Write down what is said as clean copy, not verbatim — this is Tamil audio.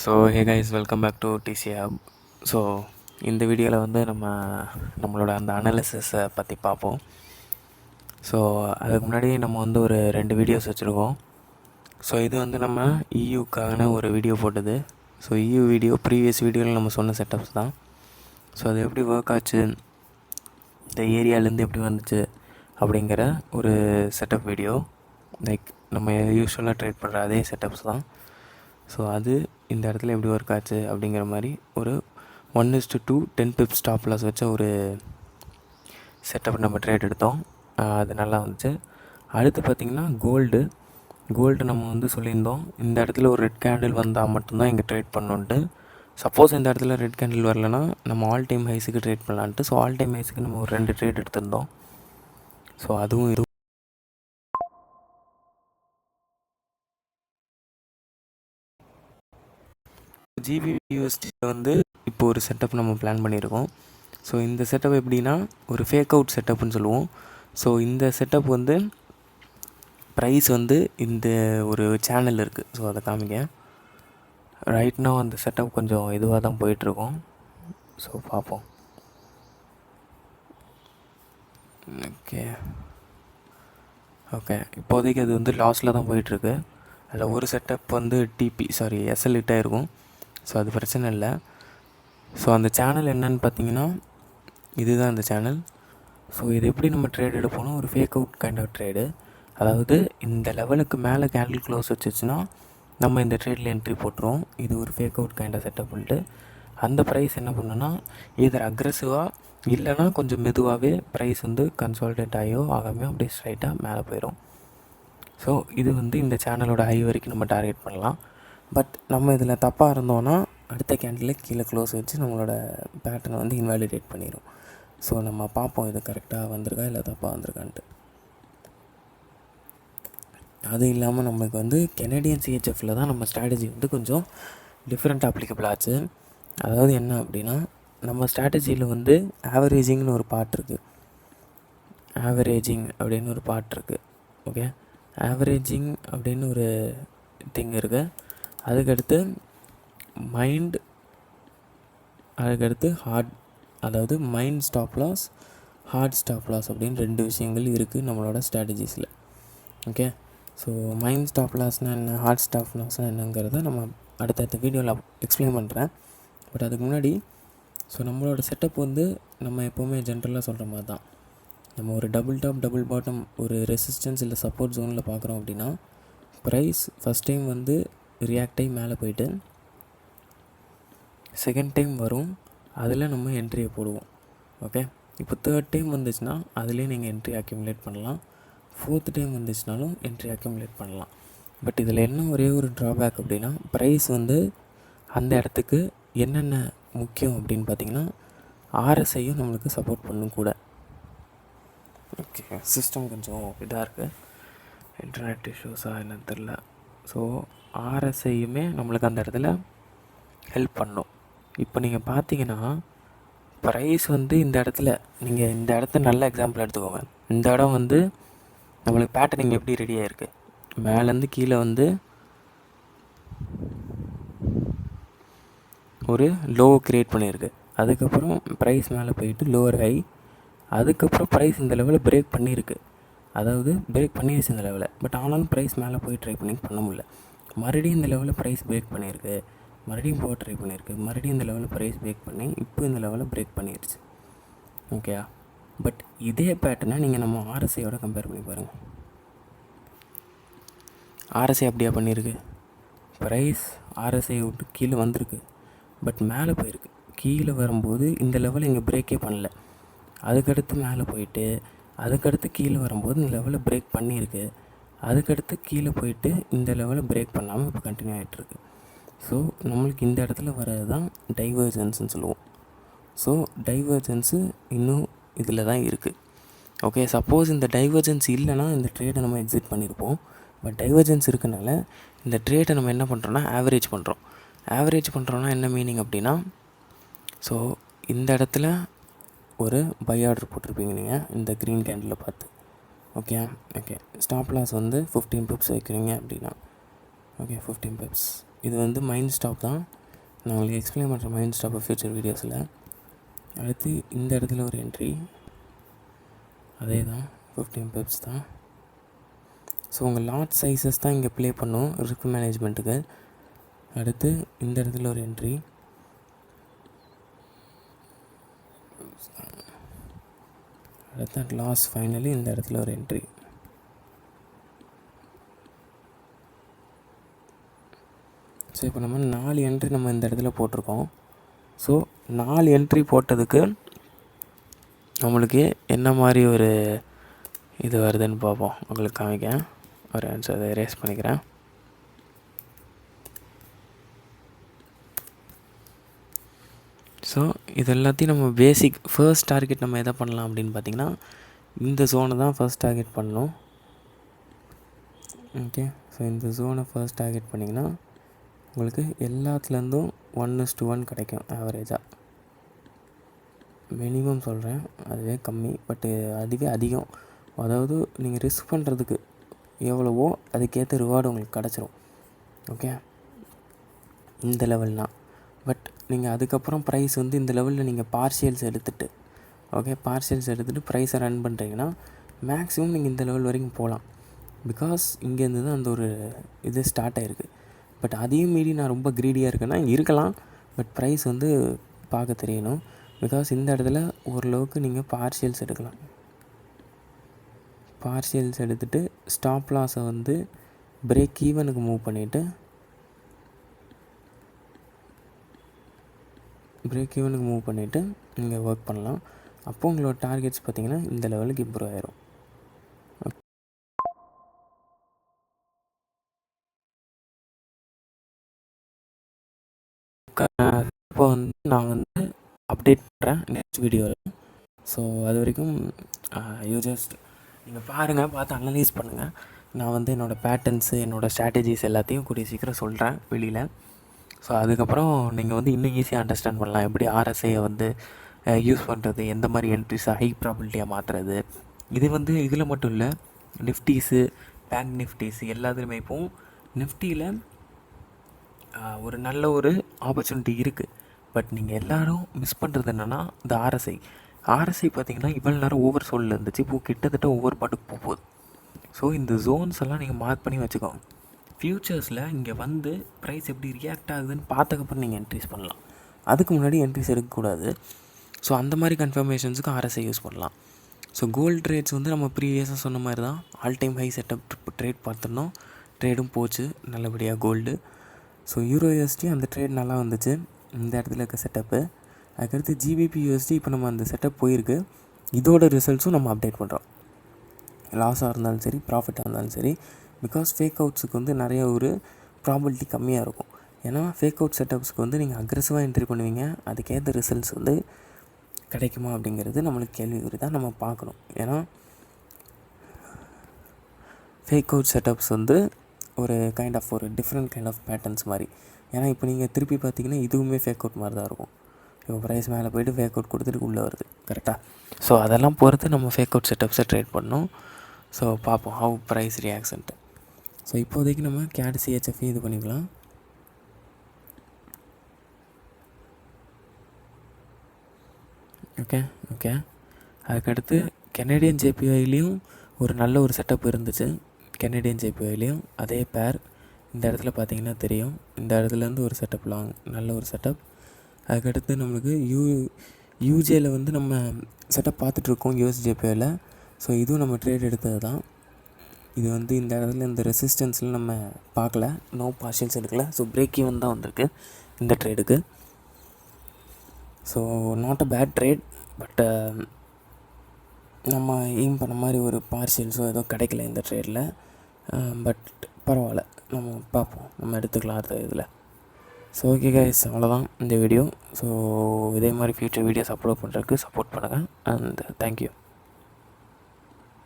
So hey guys, welcome back to DC hub. So இந்த வீடியோவில் வந்து நம்மளோட அந்த அனாலிசிஸை பற்றி பார்ப்போம். ஸோ அதுக்கு முன்னாடி நம்ம வந்து ஒரு 2 வீடியோஸ் வச்சுருக்கோம். ஸோ இது வந்து நம்ம இயூக்கான ஒரு வீடியோ போட்டது. ஸோ இயூ வீடியோ ப்ரீவியஸ் வீடியோவில் நம்ம சொன்ன செட்டப்ஸ் தான். ஸோ அது எப்படி ஒர்க் ஆச்சு, இந்த ஏரியாலேருந்து எப்படி வந்துச்சு அப்படிங்கிற ஒரு செட்டப் வீடியோ. லைக் நம்ம யூஸ்வலாக ட்ரேட் பண்ணுற அதே செட்டப்ஸ் தான். ஸோ அது இந்த இடத்துல எப்படி ஒர்க் ஆச்சு அப்படிங்கிற மாதிரி ஒரு 1:2 10 பிப்ஸ் ஸ்டாப் லாஸ் வச்ச ஒரு செட்டப் நம்ம ட்ரேட் எடுத்தோம். அது நல்லா வந்துச்சு. அடுத்து பார்த்திங்கன்னா கோல்டு நம்ம வந்து சொல்லியிருந்தோம் இந்த இடத்துல ஒரு ரெட் கேண்டில் வந்தால் மட்டும்தான் இங்கே ட்ரேட் பண்ணோன்ட்டு. சப்போஸ் இந்த இடத்துல ரெட் கேண்டில் வரலன்னா நம்ம ஆல் டைம் ஹைஸுக்கு ட்ரேட் பண்ணலான்ட்டு. ஸோ ஆல் டைம் ஹைஸுக்கு நம்ம ஒரு 2 ட்ரேட் எடுத்திருந்தோம். ஸோ இதுவும் GBUSD வந்து இப்போ ஒரு செட்டப் நம்ம பிளான் பண்ணியிருக்கோம். ஸோ இந்த செட்டப் எப்படின்னா ஒரு ஃபேக் அவுட் செட்டப்னு சொல்லுவோம். ஸோ இந்த செட்டப் வந்து ப்ரைஸ் வந்து இந்த ஒரு சேனல் இருக்குது. ஸோ அதை காமிக்க ரைட்னா அந்த செட்டப் கொஞ்சம் இதுவாக தான் போயிட்டுருக்கோம். ஸோ பார்ப்போம். ஓகே இப்போதைக்கு அது வந்து லாஸில் தான் போயிட்டுருக்கு. அதில் ஒரு செட்டப் வந்து SL ஹிட் ஆகிருக்கும். ஸோ அது பிரச்சனை இல்லை. ஸோ அந்த சேனல் என்னன்னு பார்த்தீங்கன்னா இதுதான் அந்த சேனல். ஸோ இது எப்படி நம்ம ட்ரேட் எடுப்போம்னா ஒரு fake out kind of trade. அதாவது இந்த லெவலுக்கு மேலே கேண்டில் க்ளோஸ் வச்சுச்சுன்னா நம்ம இந்த ட்ரேடில் என்ட்ரி போட்டுருவோம். இது ஒரு fake out kind of setup பண்ணிட்டு அந்த ப்ரைஸ் என்ன பண்ணுன்னா இதர் அக்ரெசிவாக இல்லைனா கொஞ்சம் மெதுவாகவே ப்ரைஸ் வந்து கன்சால்டேட் ஆகாமல் அப்படியே ஸ்ட்ரைட்டாக மேலே போயிடும். ஸோ இது வந்து இந்த சேனலோட ஹை வரைக்கும் நம்ம டார்கெட் பண்ணலாம். பட் நம்ம இதில் தப்பாக இருந்தோன்னா அடுத்த கேண்டில் கீழே க்ளோஸ் வச்சு நம்மளோட பேட்டர்னை வந்து இன்வாலிடேட் பண்ணிடும். ஸோ நம்ம பார்ப்போம் இது கரெக்டாக வந்திருக்கா இல்லை தப்பாக வந்திருக்கான்ட்டு. அது இல்லாமல் நம்மளுக்கு வந்து கெனடியன் CHFல தான் நம்ம ஸ்ட்ராட்டஜி வந்து கொஞ்சம் டிஃப்ரெண்ட் அப்ளிகபிள் ஆச்சு. அதாவது என்ன அப்படின்னா நம்ம ஸ்ட்ராட்டஜியில் வந்து ஆவரேஜிங்னு ஒரு பார்ட் இருக்குது. ஓகே, ஆவரேஜிங் அப்படின்னு ஒரு திங் இருக்குது. அதுக்கடுத்து ஹார்ட், அதாவது mind stop loss, hard stop loss அப்படின்னு 2 விஷயங்கள் இருக்குது நம்மளோட ஸ்ட்ராட்டஜிஸில். ஓகே, ஸோ மைண்ட் ஸ்டாப் லாஸ்னால் என்ன, ஹார்ட் ஸ்டாப் லாஸ்னால் என்னங்கிறத நம்ம அடுத்தடுத்த வீடியோவில் எக்ஸ்பிளைன் பண்ணுறேன். பட் அதுக்கு முன்னாடி ஸோ நம்மளோட செட்டப் வந்து நம்ம எப்போவுமே ஜென்ரலாக சொல்கிற மாதிரி தான். நம்ம ஒரு டபுள் டாப் டபுள் பாட்டம் ஒரு ரெசிஸ்டன்ஸ் இல்லை சப்போர்ட் ஜோனில் பார்க்குறோம் அப்படின்னா ப்ரைஸ் ஃபஸ்ட் டைம் வந்து ரியாக்ட் ஆகி மேலே போயிட்டு செகண்ட் டைம் வரும், அதில் நம்ம என்ட்ரியை போடுவோம். ஓகே, இப்போ தேர்ட் டைம் வந்துச்சுன்னா அதிலே நீங்கள் என்ட்ரி அக்யூமுலேட் பண்ணலாம். ஃபோர்த் டைம் வந்துச்சுனாலும் என்ட்ரி அக்யூமுலேட் பண்ணலாம். பட் இதில் என்ன ஒரே ஒரு ட்ராபேக் அப்படின்னா ப்ரைஸ் வந்து அந்த இடத்துக்கு என்னென்ன முக்கியம் அப்படின்னு பார்த்தீங்கன்னா RSIயும் நம்மளுக்கு சப்போர்ட் பண்ணும் கூட. ஓகே, சிஸ்டம் கொஞ்சம் இதாக இருக்குது, இன்டர்நெட் இஷ்யூஸாக என்னன்னு தெரில. ஸோ RSIயுமே நம்மளுக்கு அந்த இடத்துல ஹெல்ப் பண்ணும். இப்போ நீங்கள் பார்த்தீங்கன்னா ப்ரைஸ் வந்து இந்த இடத்துல நீங்கள் இந்த இடத்த நல்ல எக்ஸாம்பிள் எடுத்துக்கோங்க. இந்த இடம் வந்து நம்மளுக்கு பேட்டர்னிங் எப்படி ரெடி ஆகிருக்கு, மேலேருந்து கீழே வந்து ஒரு லோ க்ரியேட் பண்ணியிருக்கு. அதுக்கப்புறம் ப்ரைஸ் மேலே போயிட்டு லோவர் ஹை, அதுக்கப்புறம் ப்ரைஸ் இந்த லெவலில் பிரேக் பண்ணியிருக்கு. அதாவது பிரேக் பண்ணிடுச்சு இந்த லெவலில். பட் ஆனாலும் ப்ரைஸ் மேலே போய் ட்ரை பண்ண முடியல. மறுபடியும் இந்த லெவலில் ப்ரைஸ் பிரேக் பண்ணியிருக்கு, மறுபடியும் போக ட்ரை பண்ணியிருக்கு, மறுபடியும் இந்த லெவலில் ப்ரைஸ் பிரேக் பண்ணி இப்போ இந்த லெவலில் பிரேக் பண்ணிடுச்சு. ஓகேயா, பட் இதே பேட்டர்னை நீங்கள் நம்ம RSIயோட கம்பேர் பண்ணி பாருங்கள். RSI அப்படியா பண்ணியிருக்கு, ப்ரைஸ் RSI விட்டு கீழே வந்திருக்கு, பட் மேலே போயிருக்கு. கீழே வரும்போது இந்த லெவலில் இங்கே பிரேக்கே பண்ணல, அதுக்கடுத்து மேலே போயிட்டு அதுக்கடுத்து கீழே வரும்போது இந்த லெவலில் பிரேக் பண்ணியிருக்கு, அதுக்கடுத்து கீழே போயிட்டு இந்த லெவலில் பிரேக் பண்ணாமல் இப்போ கண்டினியூ ஆகிட்டுருக்கு. ஸோ நம்மளுக்கு இந்த இடத்துல வர்றது தான் டைவர்ஜென்ஸ்னு சொல்லுவோம். ஸோ டைவர்ஜென்ஸு இன்னும் இதில் தான் இருக்குது. ஓகே, சப்போஸ் இந்த டைவர்ஜென்ஸ் இல்லைனா இந்த ட்ரேடை நம்ம எக்ஸிட் பண்ணியிருப்போம். பட் டைவர்ஜென்ஸ் இருக்கனால இந்த ட்ரேடை நம்ம என்ன பண்ணுறோன்னா ஆவரேஜ் பண்ணுறோன்னா என்ன மீனிங் அப்படின்னா ஸோ இந்த இடத்துல ஒரு பை ஆர்டர் போட்டிருப்பீங்க நீங்கள் இந்த க்ரீன் கேண்டில் பார்த்து. ஓகே, ஸ்டாப் லாஸ் வந்து 15 பிப்ஸ் வைக்கிறீங்க அப்படின்னா. ஓகே, 15 பிப்ஸ் இது வந்து மைண்ட் ஸ்டாப் தான். நான் உங்களுக்கு எக்ஸ்பிளைன் பண்ணுறேன் மைண்ட் ஸ்டாப்பை ஃப்யூச்சர் வீடியோஸில். அடுத்து இந்த இடத்துல ஒரு என்ட்ரி, அதே தான் 15 பிப்ஸ் தான். ஸோ உங்கள் லாட் சைஸஸ் தான் இங்கே ப்ளே பண்ணும் ரிஸ்க் மேனேஜ்மெண்ட்டுக்கு. அடுத்து இந்த இடத்துல ஒரு என்ட்ரி, அடுத்து லாஸ் ஃபைனலி இந்த இடத்துல ஒரு என்ட்ரி. ஸோ இப்போ நம்ம 4 என்ட்ரி நம்ம இந்த இடத்துல போட்டிருக்கோம். ஸோ 4 என்ட்ரி போட்டதுக்கு நம்மளுக்கு என்ன மாதிரி ஒரு இது வருதுன்னு பார்ப்போம். உங்களுக்கு காமிக்கேன். ஒரு ஆன்சர் அதை எரேஸ் பண்ணிக்கிறேன். ஸோ இது எல்லாத்தையும் நம்ம பேசிக் ஃபர்ஸ்ட் டார்கெட் நம்ம எதை பண்ணலாம் அப்படின்னு பார்த்திங்கன்னா, இந்த ஜோனை தான் ஃபர்ஸ்ட் டார்கெட் பண்ணணும். ஓகே, ஸோ இந்த ஜோனை ஃபர்ஸ்ட் டார்கெட் பண்ணிங்கன்னா உங்களுக்கு எல்லாத்துலேருந்தும் 1:1 கிடைக்கும் ஆவரேஜாக. மினிமம் சொல்கிறேன், அதுவே கம்மி, பட்டு அதுவே அதிகம். அதாவது நீங்கள் ரிஸ்க் பண்ணுறதுக்கு எவ்வளவோ அதுக்கேற்ற ரிவார்டு உங்களுக்கு கிடச்சிரும். ஓகே, இந்த லெவல்னால். பட் நீங்கள் அதுக்கப்புறம் ப்ரைஸ் வந்து இந்த லெவலில் நீங்கள் பார்ஷியல்ஸ் எடுத்துகிட்டு, ஓகே, பார்ஷியல்ஸ் எடுத்துகிட்டு ப்ரைஸை ரன் பண்ணுறீங்கன்னா மேக்ஸிமம் நீங்கள் இந்த லெவல் வரைக்கும் போகலாம். பிகாஸ் இங்கேருந்து தான் அந்த ஒரு இது ஸ்டார்ட் ஆகிருக்கு. பட் அதையும் மீறி நான் ரொம்ப க்ரீடியாக இருக்கேன்னா இருக்கலாம். பட் ப்ரைஸ் வந்து பார்க்க தெரியணும். பிகாஸ் இந்த இடத்துல ஓரளவுக்கு நீங்கள் பார்ஷியல்ஸ் எடுக்கலாம். பார்ஷியல்ஸ் எடுத்துகிட்டு ஸ்டாப் லாஸை வந்து பிரேக் ஈவனுக்கு மூவ் பண்ணிவிட்டு, நீங்கள் ஒர்க் பண்ணலாம். அப்போது உங்களோட டார்கெட்ஸ் பார்த்திங்கன்னா இந்த லெவலுக்கு இம்ப்ரூவ் ஆயிரும். இப்போ வந்து நான் வந்து அப்டேட் பண்ணுறேன் நெக்ஸ்ட் வீடியோவில். ஸோ அது வரைக்கும் யூ ஜஸ்ட் நீங்கள் பாருங்கள், பார்த்து அனலைஸ் பண்ணுங்கள். நான் வந்து என்னோடய பேட்டர்ன்ஸு, என்னோடய ஸ்ட்ராட்டஜிஸ் எல்லாத்தையும் கூடிய சீக்கிரம் சொல்கிறேன் வெளியில். ஸோ அதுக்கப்புறம் நீங்கள் வந்து இன்னும் ஈஸியாக அண்டர்ஸ்டாண்ட் பண்ணலாம். எப்படி ஆர்எஸ்ஐயை வந்து யூஸ் பண்ணுறது, எந்த மாதிரி என்ட்ரிஸை ஹை ப்ராபபிலிட்டியாக மாற்றுறது. இது வந்து இதில் மட்டும் இல்லை, நிஃப்டிஸு, பேங்க் நிஃப்டிஸு எல்லாத்துலேயுமே இப்போது நிஃப்டியில் ஒரு நல்ல ஒரு ஆப்பர்ச்சுனிட்டி இருக்குது. பட் நீங்கள் எல்லோரும் மிஸ் பண்ணுறது என்னென்னா இந்த ஆர்எஸ்ஐ பார்த்திங்கன்னா இவ்வளோ நேரம் ஓவர் சோலில் இருந்துச்சு, இப்போது கிட்டத்தட்ட ஒவ்வொரு பாட்டுக்கு போகுது. ஸோ இந்த ஜோன்ஸ் எல்லாம் நீங்கள் மார்க் பண்ணி வச்சுக்கோங்க. ஃப்யூச்சர்ஸில் இங்கே வந்து ப்ரைஸ் எப்படி ரியாக்ட் ஆகுதுன்னு பார்த்ததுக்கப்புறம் நீங்கள் என்ட்ரிஸ் பண்ணலாம். அதுக்கு முன்னாடி என்ட்ரிஸ் எடுக்கக்கூடாது. ஸோ அந்த மாதிரி கன்ஃபர்மேஷன்ஸுக்கு ஆர்எஸ்ஐ யூஸ் பண்ணலாம். ஸோ கோல்டு ட்ரேட்ஸ் வந்து நம்ம ப்ரீவியஸாக சொன்ன மாதிரி தான் all time high setup trade பார்த்துருந்தோம். ட்ரேடும் போச்சு நல்லபடியாக கோல்டு. ஸோ யூரோஎஸ்டி அந்த ட்ரேட் நல்லா வந்துச்சு இந்த இடத்துல இருக்க செட்டப்பு. அதுக்கடுத்து ஜிபிபி யூஎஸ்டி இப்போ நம்ம அந்த செட்டப் போயிருக்கு. இதோட ரிசல்ட்ஸும் நம்ம அப்டேட் பண்ணுறோம். லாஸாக இருந்தாலும் சரி, ப்ராஃபிட்டாக இருந்தாலும் சரி. பிகாஸ் ஃபேக் அவுட்ஸுக்கு வந்து நிறைய ஒரு ப்ராபபிலிட்டி கம்மியாக இருக்கும். ஏன்னா ஃபேக் அவுட் செட்டப்ஸ்க்கு வந்து நீங்கள் அக்ரெசிவாக என்ட்ரி பண்ணுவீங்க, அதுக்கேற்ற ரிசல்ட்ஸ் வந்து கிடைக்குமா அப்படிங்கிறது நம்மளுக்கு கேள்விக்குறி தான், நம்ம பார்க்கணும். ஏன்னா ஃபேக் அவுட் செட்டப்ஸ் வந்து ஒரு கைண்ட் ஆஃப் ஒரு டிஃப்ரெண்ட் கைண்ட் ஆஃப் பேட்டர்ன்ஸ் மாதிரி. ஏன்னா இப்போ நீங்கள் திருப்பி பார்த்தீங்கன்னா இதுவுமே ஃபேக் அவுட் மாதிரி தான் இருக்கும். இப்போ ப்ரைஸ் மேலே போய்ட்டு ஃபேக் அவுட் கொடுத்துட்டு உள்ளே வருது, கரெக்டாக. ஸோ அதெல்லாம் பொறுத்து நம்ம ஃபேக் அவுட் செட்டப்ஸை ட்ரேட் பண்ணோம். ஸோ பார்ப்போம் ஹவு ப்ரைஸ் ரியாக்ஷன்ட்டு. ஸோ இப்போதைக்கு நம்ம CAD CHF இது பண்ணிக்கலாம். ஓகே அதுக்கடுத்து கெனடியன் JPYலையும் ஒரு நல்ல ஒரு செட்டப் இருந்துச்சு. கெனடியன் JPYலையும் அதே பேர் இந்த இடத்துல பார்த்தீங்கன்னா தெரியும். இந்த இடத்துலேருந்து ஒரு செட்டப் லாங், நல்ல ஒரு செட்டப். அதுக்கடுத்து நம்மளுக்கு யூஜேயில் வந்து நம்ம செட்டப் பார்த்துட்ருக்கோம் USJPYல. ஸோ இதுவும் நம்ம ட்ரேட் எடுத்தது தான். இது வந்து இந்த இடத்துல இந்த ரெசிஸ்டன்ஸில் நம்ம பார்க்கல, நோ பார்ஷியல்ஸ் எடுக்கல. ஸோ பிரேக் ஈவன் தான் வந்திருக்கு இந்த ட்ரேடுக்கு. So not a bad trade. But நம்ம எய்ம் பண்ண மாதிரி ஒரு பார்ஷியல்ஸோ ஏதோ கிடைக்கல இந்த ட்ரேடில். பட் பரவாயில்ல, நம்ம பார்ப்போம், நம்ம எடுத்துக்கலாம் அடுத்த இதில். ஸோ ஓகே கைஸ், அவ்வளோதான் இந்த வீடியோ. ஸோ இதே மாதிரி ஃப்யூச்சர் வீடியோஸ் அப்லோட் பண்ணுறதுக்கு சப்போர்ட் பண்ணுங்கள். And thank you.